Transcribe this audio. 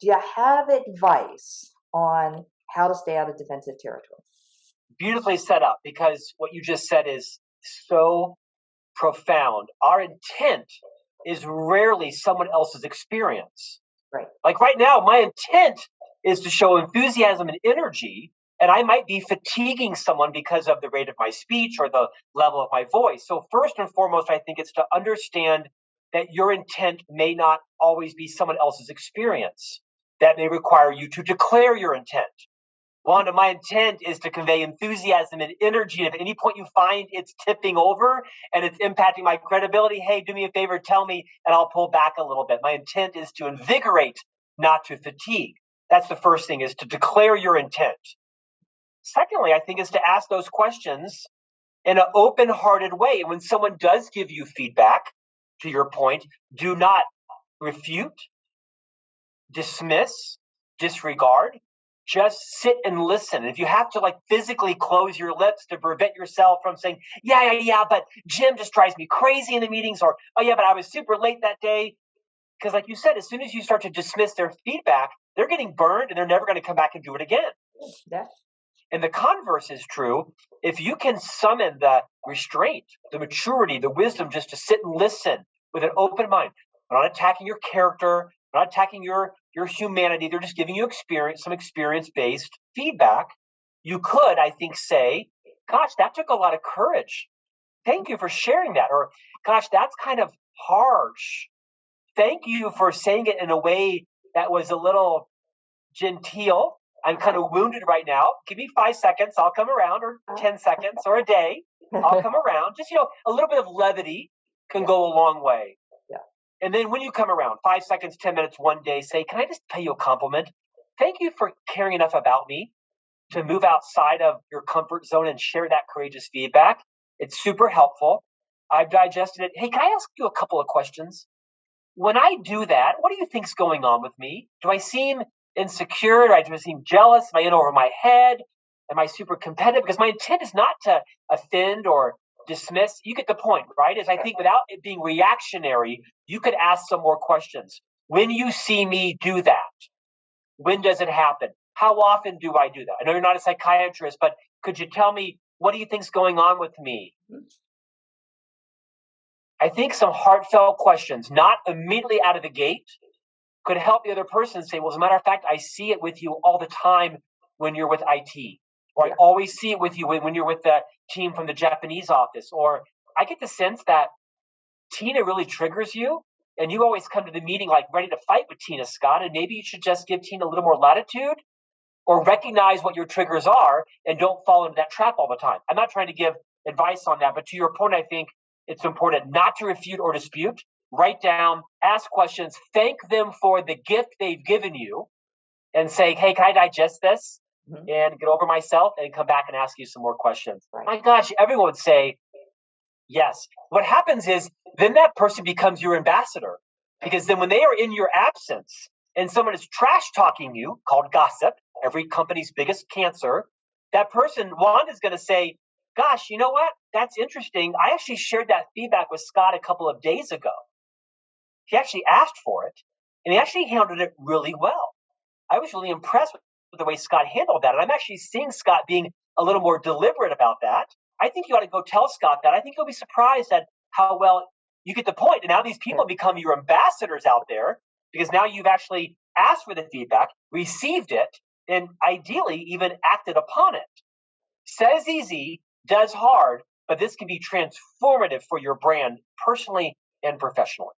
Do you have advice on how to stay out of defensive territory? Beautifully set up, because what you just said is so profound. Our intent is rarely someone else's experience. Right. Like right now, my intent is to show enthusiasm and energy, and I might be fatiguing someone because of the rate of my speech or the level of my voice. So, first and foremost, I think it's to understand that your intent may not always be someone else's experience. That may require you to declare your intent. Wanda, my intent is to convey enthusiasm and energy. If at any point you find it's tipping over and it's impacting my credibility, hey, do me a favor, tell me, and I'll pull back a little bit. My intent is to invigorate, not to fatigue. That's the first thing, is to declare your intent. Secondly, I think is to ask those questions in an open-hearted way. And when someone does give you feedback, to your point, do not refute, dismiss, disregard. Just sit and listen. If you have to physically close your lips to prevent yourself from saying, yeah, but Jim just drives me crazy in the meetings, or, oh yeah, but I was super late that day. Because like you said, as soon as you start to dismiss their feedback, they're getting burned and they're never going to come back and do it again. Yeah. And the converse is true. If you can summon the restraint, the maturity, the wisdom just to sit and listen with an open mind, we're not attacking your character, we're not attacking your humanity. They're just giving you some experience-based feedback. You could, I think, say, gosh, that took a lot of courage. Thank you for sharing that. Or, gosh, that's kind of harsh. Thank you for saying it in a way that was a little genteel. I'm kind of wounded right now. Give me 5 seconds. I'll come around, or 10 seconds, or a day. I'll come around. Just, a little bit of levity can go a long way. Yeah. And then when you come around, 5 seconds, 10 minutes, one day, say, can I just pay you a compliment? Thank you for caring enough about me to move outside of your comfort zone and share that courageous feedback. It's super helpful. I've digested it. Hey, can I ask you a couple of questions? When I do that, what do you think's going on with me? Do I seem insecure? Do I seem jealous? Am I in over my head? Am I super competitive? Because my intent is not to offend or dismiss. You get the point, right? Is I think without it being reactionary, you could ask some more questions. When you see me do that, when does it happen? How often do I do that? I know you're not a psychiatrist, but could you tell me, what do you think's going on with me? I think some heartfelt questions, not immediately out of the gate, could help the other person say, well, as a matter of fact, I see it with you all the time when you're with IT. Or I always see it with you when you're with the team from the Japanese office. Or I get the sense that Tina really triggers you, and you always come to the meeting ready to fight with Tina, Scott, and maybe you should just give Tina a little more latitude, or recognize what your triggers are and don't fall into that trap all the time. I'm not trying to give advice on that, but to your point, I think it's important not to refute or dispute. Write down, ask questions, thank them for the gift they've given you, and say, hey, can I digest this and get over myself, and come back and ask you some more questions? Right. My gosh, everyone would say yes. What happens is then that person becomes your ambassador, because then when they are in your absence and someone is trash talking you, called gossip, every company's biggest cancer, that person, Wanda's going to say, gosh, you know what? That's interesting. I actually shared that feedback with Scott a couple of days ago. He actually asked for it, and he actually handled it really well. I was really impressed with the way Scott handled that, and I'm actually seeing Scott being a little more deliberate about that. I think you ought to go tell Scott that. I think you'll be surprised at how well you get the point. And now these people become your ambassadors out there, because now you've actually asked for the feedback, received it, and ideally even acted upon it. Says easy, does hard, but this can be transformative for your brand personally and professionally.